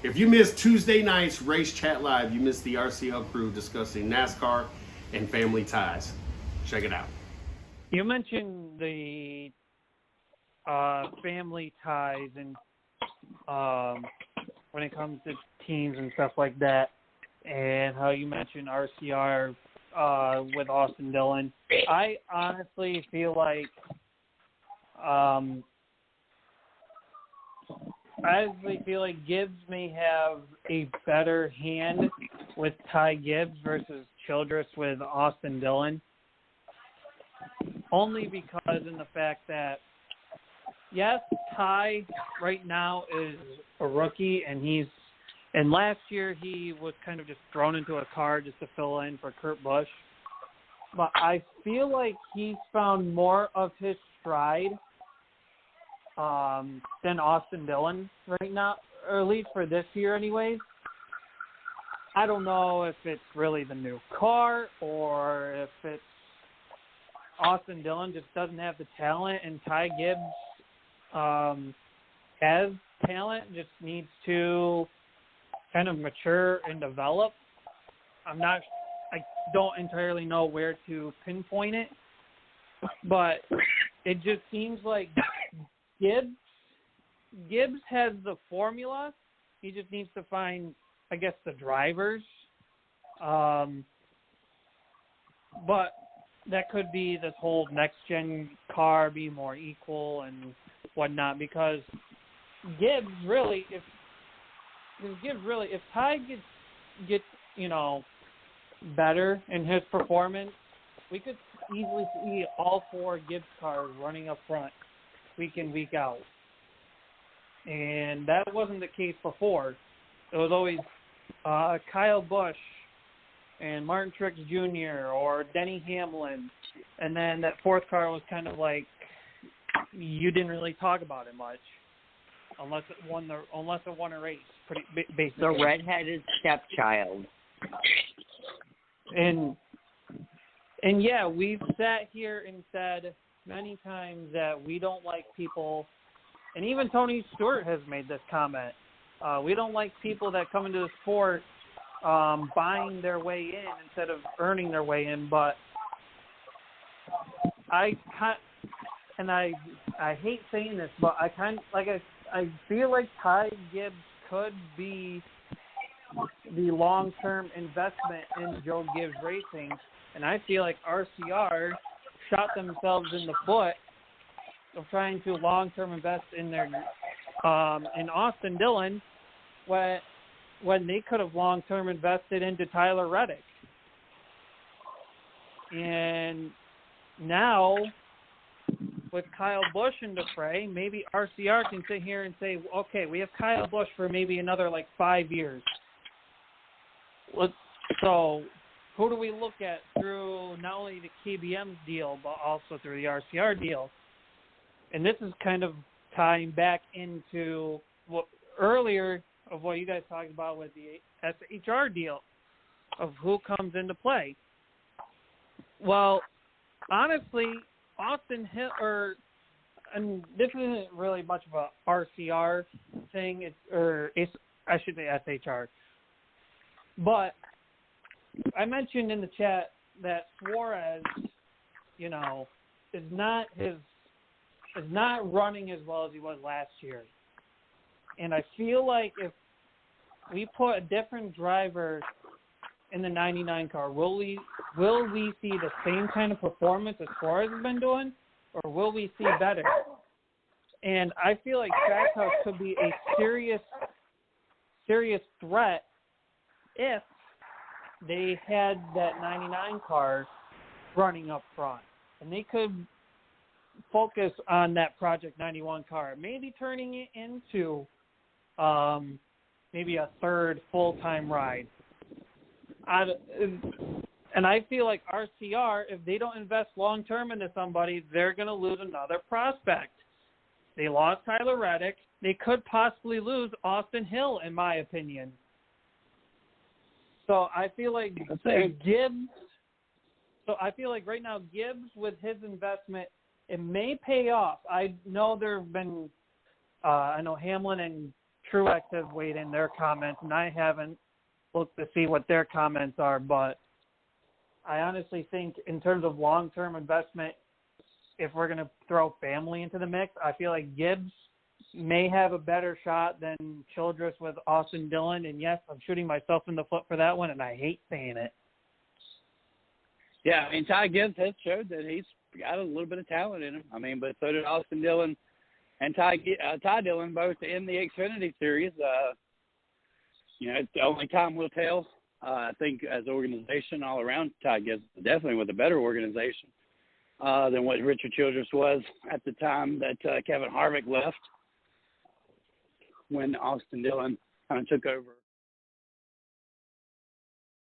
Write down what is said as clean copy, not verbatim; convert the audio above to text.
If you missed Tuesday night's Race Chat Live, you missed the RCL crew discussing NASCAR and family ties. Check it out. You mentioned the family ties and when it comes to teams and stuff like that, and how you mentioned RCR with Austin Dillon. I honestly feel like Gibbs may have a better hand with Ty Gibbs versus Childress with Austin Dillon. Only because in the fact that, yes, Ty right now is a rookie, and last year he was kind of just thrown into a car just to fill in for Kurt Busch. But I feel like he's found more of his stride than Austin Dillon right now, or at least for this year anyways. I don't know if it's really the new car or if it's Austin Dillon just doesn't have the talent, and Ty Gibbs has talent, just needs to kind of mature and develop. I don't entirely know where to pinpoint it, but it just seems like Gibbs has the formula. He just needs to find, I guess, the drivers. But that could be this whole next-gen car be more equal and whatnot, because Gibbs really, if Ty gets better in his performance, we could easily see all four Gibbs cars running up front week in, week out. And that wasn't the case before. It was always Kyle Busch and Martin Truex Jr. or Denny Hamlin. And then that fourth car was kind of like, you didn't really talk about it much unless it won a race, basically. The redheaded stepchild. And yeah, we've sat here and said many times that we don't like people, and even Tony Stewart has made this comment. We don't like people that come into the sport buying their way in instead of earning their way in. But I hate saying this, but I feel like Ty Gibbs could be the long-term investment in Joe Gibbs Racing, and I feel like RCR shot themselves in the foot of trying to long-term invest in their in Austin Dillon when they could have long-term invested into Tyler Reddick. And now, with Kyle Busch in the fray, maybe RCR can sit here and say, okay, we have Kyle Busch for maybe another 5 years. So who do we look at through not only the KBM deal, but also through the RCR deal? And this is kind of tying back into what earlier of what you guys talked about with the SHR deal of who comes into play. Well, honestly, Austin Hill, and this isn't really much of a RCR thing, I should say SHR. But I mentioned in the chat that Suarez, is not running as well as he was last year. And I feel like if we put a different driver in the 99 car, will we see the same kind of performance as Suarez has been doing, or will we see better? And I feel like Trackhouse could be a serious threat if they had that 99 car running up front. And they could focus on that Project 91 car, maybe turning it into maybe a third full-time ride. And I feel like RCR, if they don't invest long-term into somebody, they're going to lose another prospect. They lost Tyler Reddick. They could possibly lose Austin Hill, in my opinion. So I feel like Gibbs. So I feel like right now Gibbs, with his investment, it may pay off. I know there have been, I know Hamlin and Truex has weighed in their comments, and I haven't looked to see what their comments are, but I honestly think in terms of long-term investment, if we're going to throw family into the mix, I feel like Gibbs may have a better shot than Childress with Austin Dillon. And yes, I'm shooting myself in the foot for that one, and I hate saying it. Yeah, I mean, Ty Gibbs has showed that he's got a little bit of talent in him. I mean, but so did Austin Dillon and Ty Dillon both in the Xfinity Series. It's the only time will tell. I think as an organization all around, Ty Gibbs is definitely with a better organization than what Richard Childress was at the time that Kevin Harvick left when Austin Dillon kind of took over